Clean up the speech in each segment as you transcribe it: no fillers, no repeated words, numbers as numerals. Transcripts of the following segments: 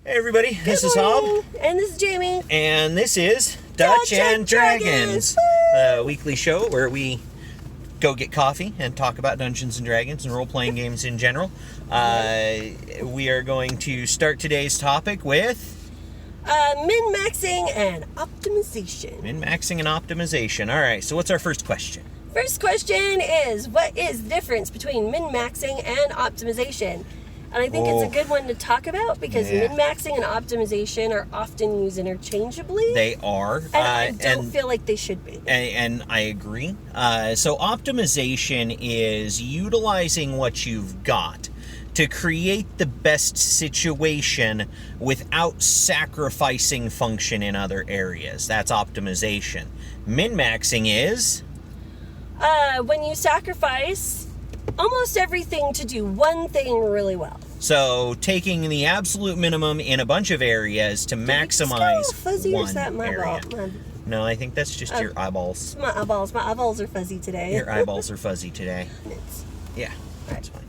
Hey everybody, this is Hob. And this is Jamie. And this is Dutch and Dragons, a weekly show where we go get coffee and talk about Dungeons and Dragons and role-playing games in general. We are going to start today's topic with... min-maxing and optimization. Min-maxing and optimization. Alright, so what's our first question? First question is, what is the difference between min-maxing and optimization? And I think it's a good one to talk about because min-maxing and optimization are often used interchangeably. They are. And I don't feel like they should be. And I agree. So optimization is utilizing what you've got to create the best situation without sacrificing function in other areas. That's optimization. Min-maxing is... when you sacrifice almost everything to do one thing really well. So taking the absolute minimum in a bunch of areas to maximize fuzzy, one or is that my area. ball? No, I think that's just your eyeballs. My eyeballs are fuzzy today. Your eyeballs are fuzzy today. Yeah, that's fine.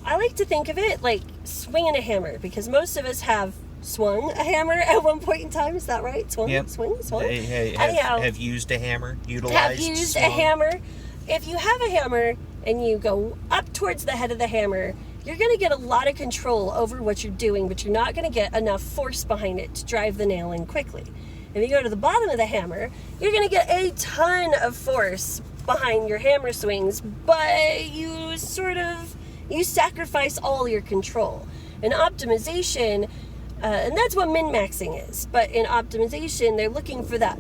I like to think of it like swinging a hammer because most of us have swung a hammer at one point in time. Is that right? Swung? Have used a hammer? Utilized? A hammer. If you have a hammer and you go up towards the head of the hammer, you're going to get a lot of control over what you're doing, but you're not going to get enough force behind it to drive the nail in quickly. If you go to the bottom of the hammer, you're going to get a ton of force behind your hammer swings, but you sacrifice all your control. In optimization, and that's what min-maxing is. But in optimization, they're looking for that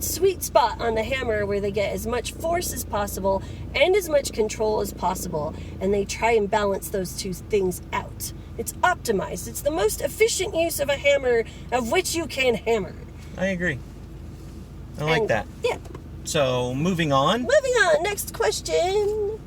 sweet spot on the hammer where they get as much force as possible and as much control as possible. And they try and balance those two things out. It's optimized. It's the most efficient use of a hammer of which you can hammer. I agree. I like that. Yeah. So, moving on. Next question.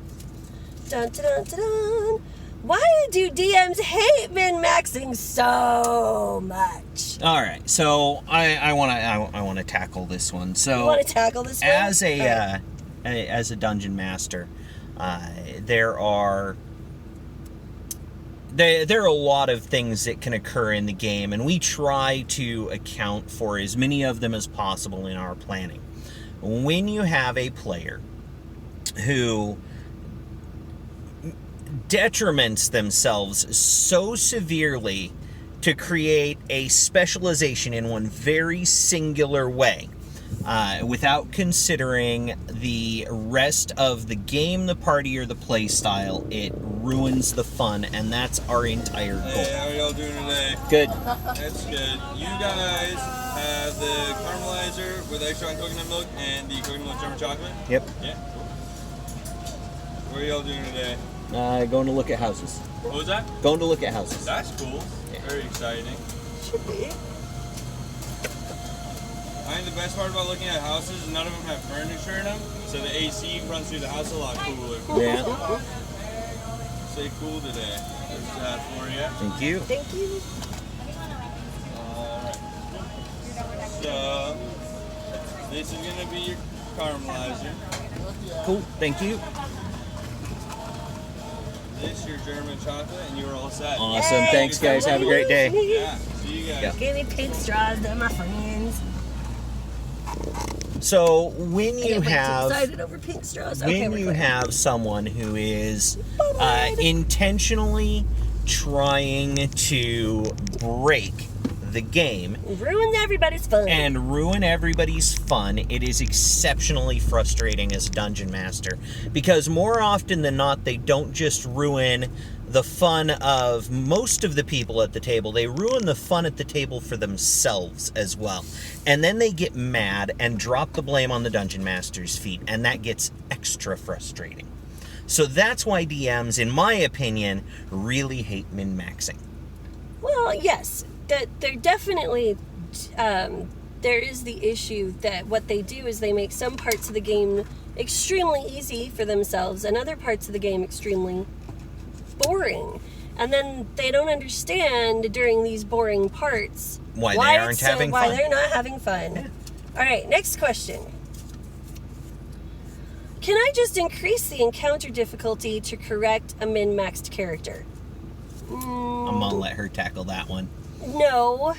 Dun, dun, dun, dun, dun. Why do DMs hate min-maxing so much? All right, so I want to tackle this one. So you want to tackle this one? As a dungeon master, there are a lot of things that can occur in the game, and we try to account for as many of them as possible in our planning. When you have a player who detriments themselves so severely to create a specialization in one very singular way, without considering the rest of the game, the party, or the play style, it ruins the fun, and that's our entire goal. Hey, how are y'all doing today? Good. That's good. You guys have the caramelizer with extra coconut milk and the coconut milk German chocolate? Yep. Yeah, cool. What are y'all doing today? Going to look at houses. What was that? Going to look at houses. That's cool. Yeah. Very exciting. Should be. I think the best part about looking at houses is none of them have furniture in them, so the AC runs through the house a lot cooler. Yeah. Stay cool today. There's that for you. Thank you. Thank you. Alright. So, this is going to be your caramelizer. Cool. Thank you. This your German chocolate, and you're all set. Awesome. Hey, thanks, guys. Have a great day. Yeah. See you guys. Yeah. Give me pink straws, they're my friends. So when you have someone who is intentionally trying to break the game, ruin everybody's fun, it is exceptionally frustrating as a dungeon master, because more often than not, they don't just ruin the fun of most of the people at the table, they ruin the fun at the table for themselves as well. And then they get mad and drop the blame on the dungeon master's feet, and that gets extra frustrating. So that's why DMs, in my opinion, really hate min-maxing. Well, yes, that they're definitely, there is the issue that what they do is they make some parts of the game extremely easy for themselves and other parts of the game extremely boring. And then they don't understand during these boring parts why they're not having fun. Yeah. All right, next question. Can I just increase the encounter difficulty to correct a min-maxed character? I'm gonna let her tackle that one. No.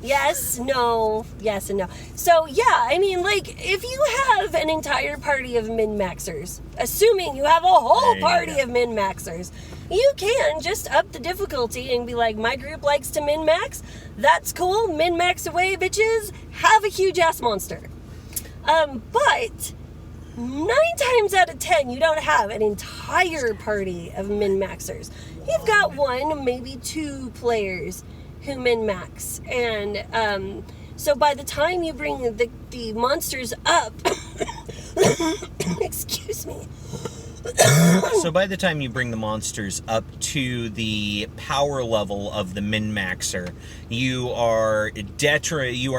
Yes, no, yes, and no. So, yeah, I mean, like, if you have an entire party of min-maxers, assuming you have a whole party of min-maxers, you can just up the difficulty and be like, my group likes to min-max. That's cool. Min-max away, bitches. Have a huge-ass monster. But 9 times out of 10, you don't have an entire party of min-maxers. You've got 1, maybe 2 players who min-max, and so by the time you bring the monsters up, excuse me. So by the time you bring the monsters up to the power level of the min-maxer, you are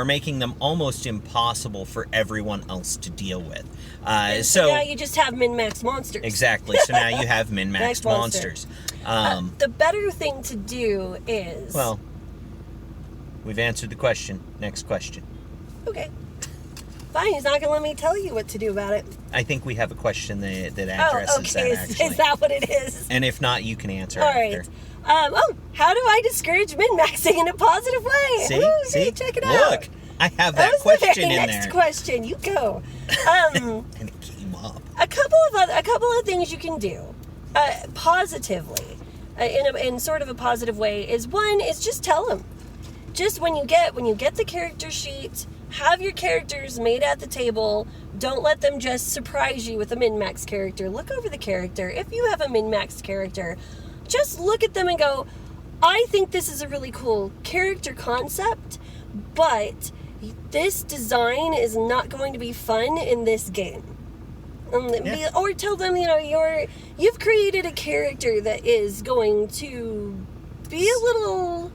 making them almost impossible for everyone else to deal with. So now you just have min-max monsters. Exactly. So now you have min-maxed monsters. The better thing to do is... Well, we've answered the question. Next question. Okay. Fine, he's not going to let me tell you what to do about it. I think we have a question that addresses that, actually. Is that what it is? And if not, you can answer All after. right. How do I discourage min-maxing in a positive way? See? Ooh, See? check it out. Look, I have that was question the very in next there. question. You go. And it came up. A couple of things you can do positively, in sort of a positive way, is one is just tell them. Just when you get the character sheet, have your characters made at the table. Don't let them just surprise you with a min-max character. Look over the character. If you have a min-max character, just look at them and go, I think this is a really cool character concept, but this design is not going to be fun in this game. Or tell them, you've created a character that is going to be a little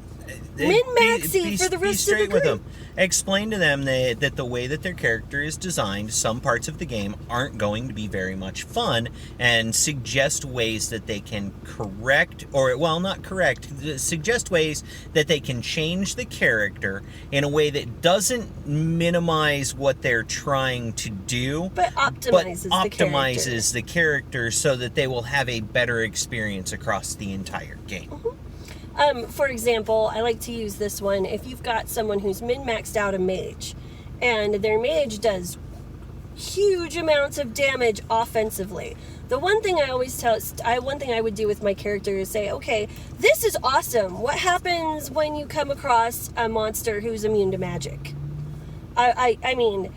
min-maxy for the rest of the group. With them. Explain to them that the way that their character is designed, some parts of the game aren't going to be very much fun, and suggest ways that they can suggest ways that they can change the character in a way that doesn't minimize what they're trying to do, but optimizes the character so that they will have a better experience across the entire game. Mm-hmm. For example, I like to use this one. If you've got someone who's min-maxed out a mage, and their mage does huge amounts of damage offensively, the one thing I would do with my character is say, okay, this is awesome. What happens when you come across a monster who's immune to magic? I mean,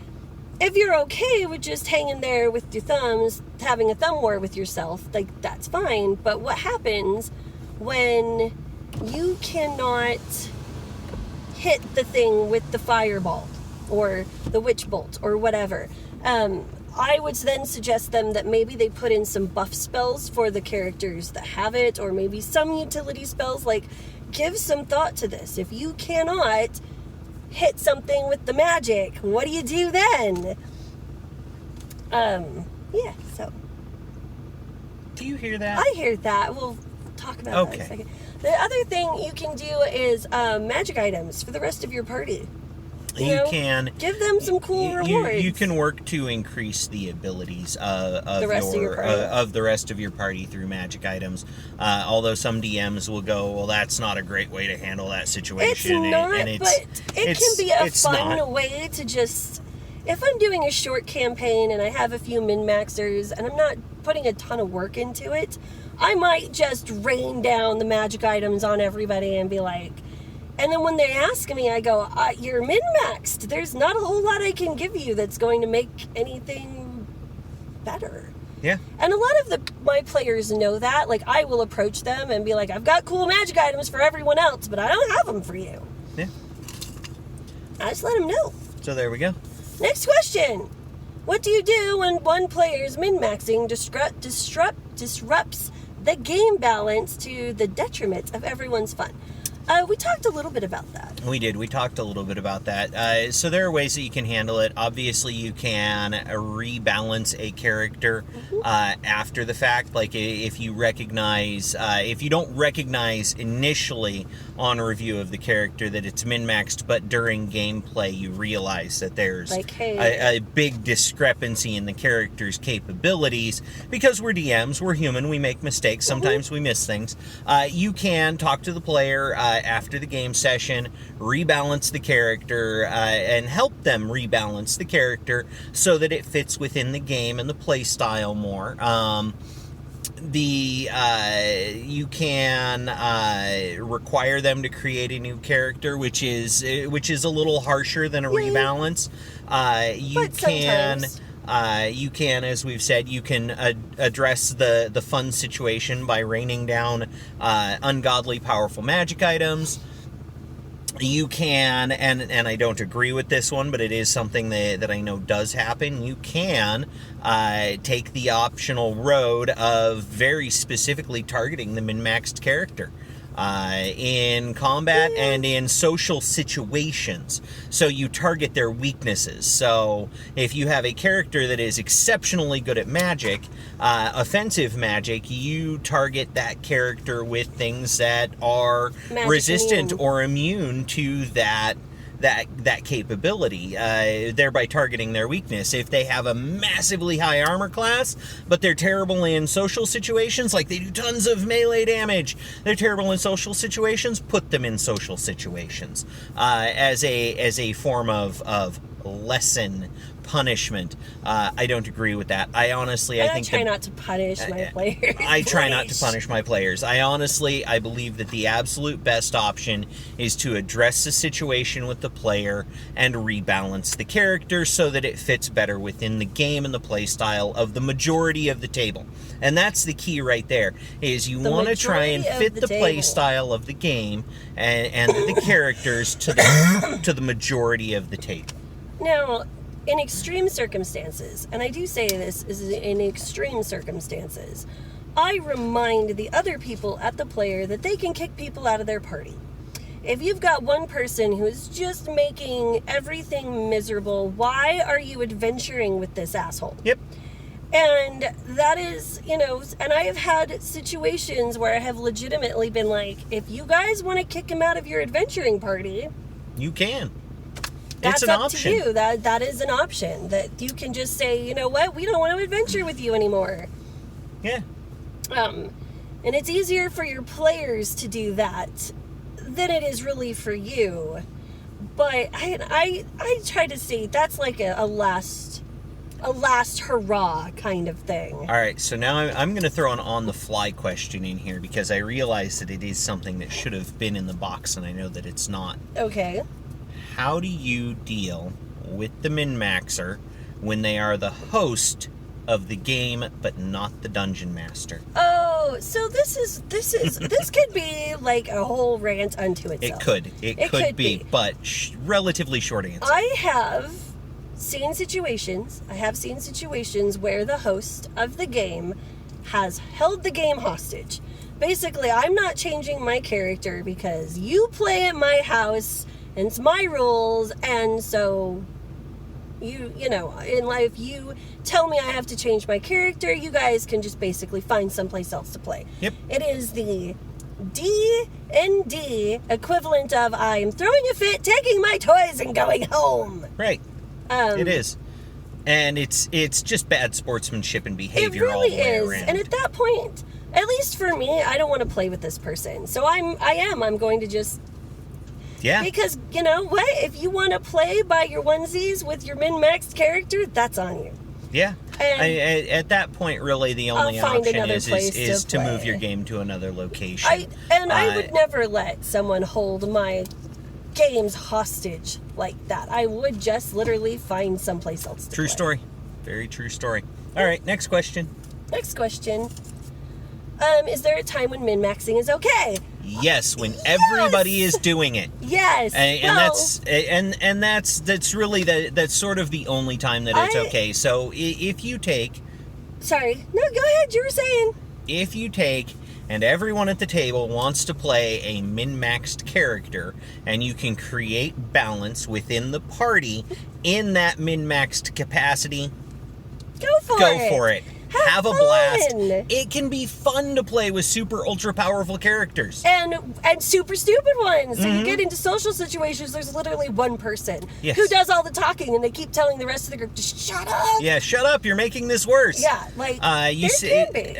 if you're okay with just hanging there with your thumbs, having a thumb war with yourself, like, that's fine. But what happens when you cannot hit the thing with the fireball or the witch bolt or whatever? I would then suggest them that maybe they put in some buff spells for the characters that have it, or maybe some utility spells. Like, give some thought to this. If you cannot hit something with the magic, what do you do then? So. Do you hear that? I hear that. We'll talk about that in a second. The other thing you can do is magic items for the rest of your party. You can give them some cool rewards. You can work to increase the abilities of the rest of your party through magic items. Although some DMs will go, well, that's not a great way to handle that situation. It's not, but it can be a fun way to just... If I'm doing a short campaign and I have a few min-maxers and I'm not putting a ton of work into it, I might just rain down the magic items on everybody and be like... And then when they ask me, I go, you're min-maxed. There's not a whole lot I can give you that's going to make anything better. Yeah. And a lot of my players know that. Like, I will approach them and be like, I've got cool magic items for everyone else, but I don't have them for you. Yeah. I just let them know. So there we go. Next question. What do you do when one player's min-maxing disrupts the game balance to the detriment of everyone's fun? We talked a little bit about that. We did. We talked a little bit about that. So there are ways that you can handle it. Obviously, you can rebalance a character after the fact. Like if you don't recognize initially on review of the character that it's min-maxed, but during gameplay you realize that there's a big discrepancy in the character's capabilities. Because we're DMs, we're human, we make mistakes. Sometimes we miss things. You can talk to the player. after the game session, rebalance the character, and help them rebalance the character so that it fits within the game and the play style more. You can require them to create a new character, which is a little harsher than a rebalance. You can, as we've said, you can address the fun situation by raining down ungodly powerful magic items. You can, and I don't agree with this one, but it is something that I know does happen. You can take the optional road of very specifically targeting the min-maxed character in combat and in social situations. So you target their weaknesses. So if you have a character that is exceptionally good at magic, offensive magic, you target that character with things that are Magic resistant immune. or immune to that capability, thereby targeting their weakness. If they have a massively high armor class, but they're terrible in social situations, like they do tons of melee damage, they're terrible in social situations, put them in social situations as a form of lesson punishment. I don't agree with that. I try not to punish my players. I try not to punish my players. I believe that the absolute best option is to address the situation with the player and rebalance the character so that it fits better within the game and the play style of the majority of the table. And that's the key right there, is you want to try and fit the play style of the game and the characters to the majority of the table. Now, in extreme circumstances, and I do say this is in extreme circumstances, I remind the other people at the player that they can kick people out of their party. If you've got one person who's just making everything miserable, why are you adventuring with this asshole? Yep. And that is, and I have had situations where I have legitimately been like, if you guys want to kick him out of your adventuring party, you can. That's it's an up option. to you. That is an option that you can just say, you know what, we don't want to adventure with you anymore. Yeah. And it's easier for your players to do that than it is really for you. But I try to see that's like a last hurrah kind of thing. All right, so now I'm going to throw an on-the-fly question in here because I realize that it is something that should have been in the box, and I know that it's not. Okay. How do you deal with the min-maxer when they are the host of the game but not the dungeon master? Oh, so this could be like a whole rant unto itself. It could be, but relatively short answer. I have seen situations where the host of the game has held the game hostage. Basically, I'm not changing my character because you play at my house and it's my rules, and so you know, in life, you tell me I have to change my character, you guys can just basically find someplace else to play. Yep. It is the D&D equivalent of I'm throwing a fit, taking my toys, and going home. Right. It is. And it's just bad sportsmanship and behavior it really all the way is. around. And at that point, at least for me, I don't want to play with this person. So I'm going to just... Yeah. Because, you know what? If you want to play by your onesies with your min-maxed character, that's on you. Yeah. And at that point, really, the only I'll find option another is place to to move play. your game to another location. I would never let someone hold my games hostage like that. I would just literally find someplace else to True play. story. Very true story. All right, next question. Next question. Is there a time when min-maxing is okay? Yes, when everybody is doing it. Yes. And that's really that's sort of the only time that it's okay. So if you take... Sorry. No, go ahead. You were saying. If you take and everyone at the table wants to play a min-maxed character and you can create balance within the party in that min-maxed capacity, Go for it. Have a fun. blast. It can be fun to play with super ultra powerful characters. And super stupid ones. So you get into social situations, there's literally one person who does all the talking and they keep telling the rest of the group to shut up. Yeah, shut up, you're making this worse. Yeah, like you there say can be.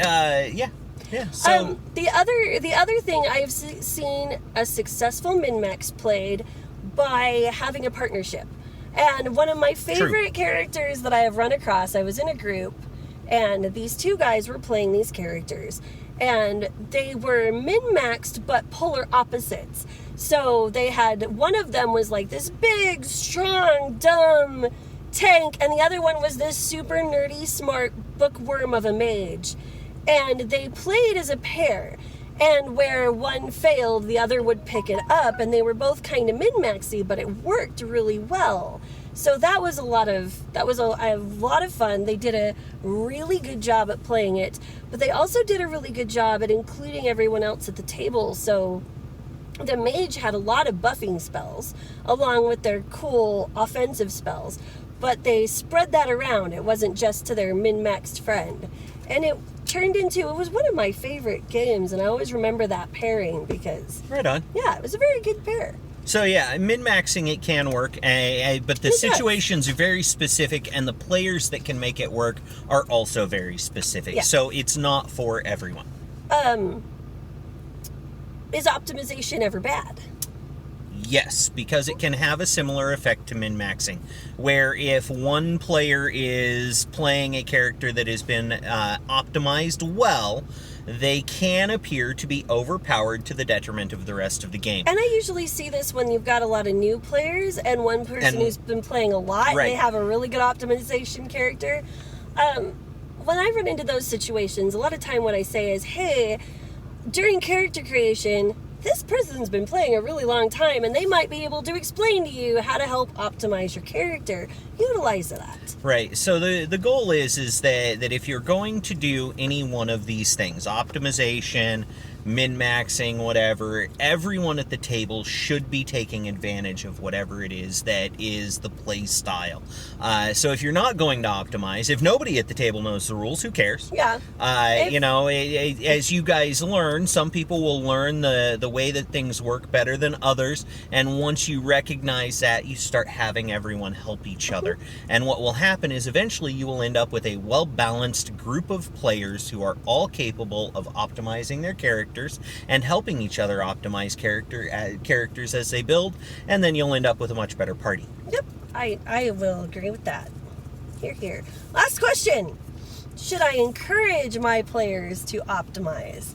yeah. Yeah. So the other thing I've seen a successful min-max played by having a partnership. And one of my favorite characters that I have run across, I was in a group, and these two guys were playing these characters, and they were min-maxed but polar opposites. So they had, one of them was like this big, strong, dumb tank, and the other one was this super nerdy, smart bookworm of a mage. And they played as a pair. And where one failed, the other would pick it up, and they were both kind of min-maxy, but it worked really well. So that was a lot of fun. They did a really good job at playing it, but they also did a really good job at including everyone else at the table. So the mage had a lot of buffing spells, along with their cool offensive spells, but they spread that around. It wasn't just to their min-maxed friend. And it was one of my favorite games, and I always remember that pairing because... Right on. Yeah, it was a very good pair. So yeah, min-maxing it can work, but the situations are very specific, and the players that can make it work are also very specific. Yeah. So it's not for everyone. Is optimization ever bad? Yes, because it can have a similar effect to min-maxing, where if one player is playing a character that has been optimized well, they can appear to be overpowered to the detriment of the rest of the game. And I usually see this when you've got a lot of new players and one person who's been playing a lot, and they have a really good optimization character. When I run into those situations, a lot of time what I say is, hey, during character creation, this person's been playing a really long time, and they might be able to explain to you how to help optimize your character. Utilize that. Right. So the goal is that if you're going to do any one of these things, optimization, min-maxing, whatever, everyone at the table should be taking advantage of whatever it is that is the play style. So if you're not going to optimize, if nobody at the table knows the rules, who cares? Yeah. As you guys learn, some people will learn the way that things work better than others, and once you recognize that, you start having everyone help each other. And what will happen is eventually you will end up with a well-balanced group of players who are all capable of optimizing their characters and helping each other optimize characters as they build, and then you'll end up with a much better party. Yep, I will agree with that. Here. Last question. Should I encourage my players to optimize?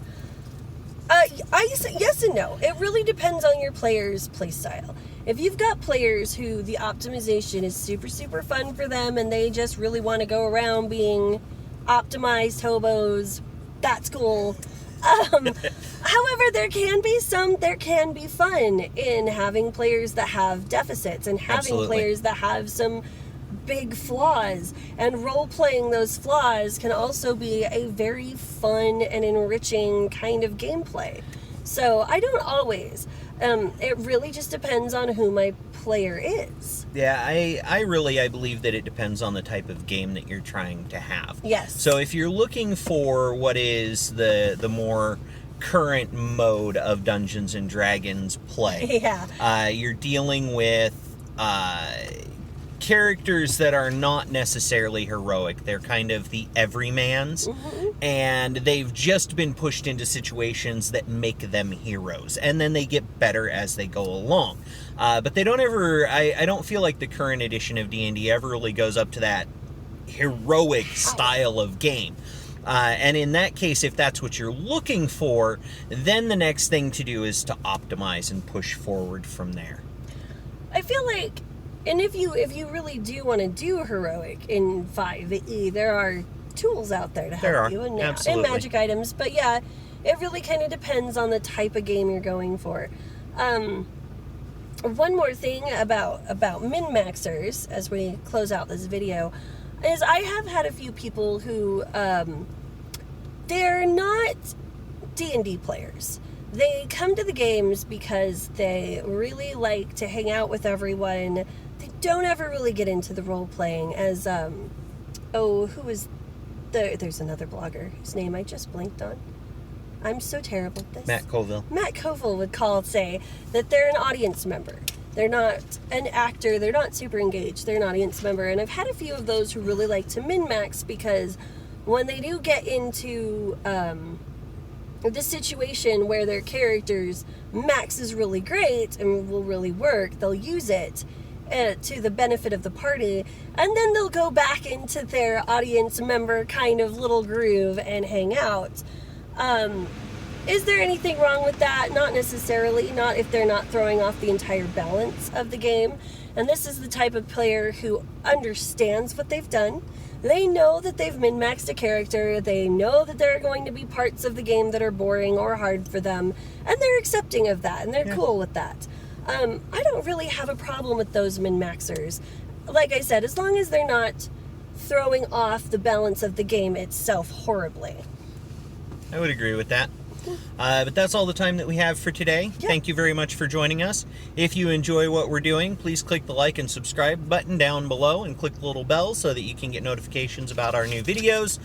Yes and no. It really depends on your player's playstyle. If you've got players who the optimization is super, super fun for them and they just really want to go around being optimized hobos, that's cool. However, there can be fun in having players that have deficits and having players that have some big flaws, and role-playing those flaws can also be a very fun and enriching kind of gameplay. So I don't always. It really just depends on who my player is. Yeah, I believe that it depends on the type of game that you're trying to have. Yes. So if you're looking for what is the more current mode of Dungeons and Dragons play, you're dealing with characters that are not necessarily heroic. They're kind of the everymans, and they've just been pushed into situations that make them heroes, and then they get better as they go along. But they don't ever, I don't feel like the current edition of D&D ever really goes up to that heroic style of game. And in that case, if that's what you're looking for, then the next thing to do is to optimize and push forward from there. I feel like, and if you really do want to do heroic in 5e, there are tools out there to help you, and magic items. But yeah, it really kind of depends on the type of game you're going for. One more thing about min-maxers as we close out this video is I have had a few people who they're not D&D players. They come to the games because they really like to hang out with everyone. They don't ever really get into the role-playing as, there's another blogger whose name I just blanked on. I'm so terrible at this. Matt Colville. Matt Colville would say that they're an audience member. They're not an actor. They're not super engaged. They're an audience member. And I've had a few of those who really like to min-max because when they do get into the situation where their character's max is really great and will really work, they'll use it to the benefit of the party, and then they'll go back into their audience member kind of little groove and hang out. Is there anything wrong with that? Not necessarily, not if they're not throwing off the entire balance of the game. And this is the type of player who understands what they've done. They know that they've min-maxed a character, they know that there are going to be parts of the game that are boring or hard for them, and they're accepting of that, and they're cool with that. I don't really have a problem with those min-maxers. Like I said, as long as they're not throwing off the balance of the game itself horribly. I would agree with that. But that's all the time that we have for today. Yep. Thank you very much for joining us. If you enjoy what we're doing, please click the like and subscribe button down below and click the little bell so that you can get notifications about our new videos.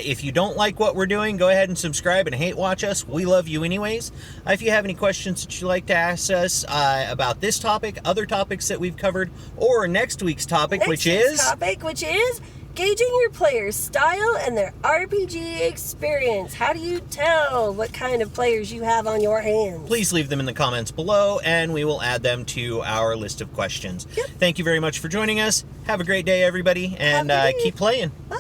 If you don't like what we're doing, go ahead and subscribe and hate watch us. We love you anyways. If you have any questions that you'd like to ask us about this topic, other topics that we've covered, or next week's topic, which is gauging your player's style and their RPG experience. How do you tell what kind of players you have on your hands? Please leave them in the comments below, and we will add them to our list of questions. Yep. Thank you very much for joining us. Have a great day, everybody, and keep playing. Bye.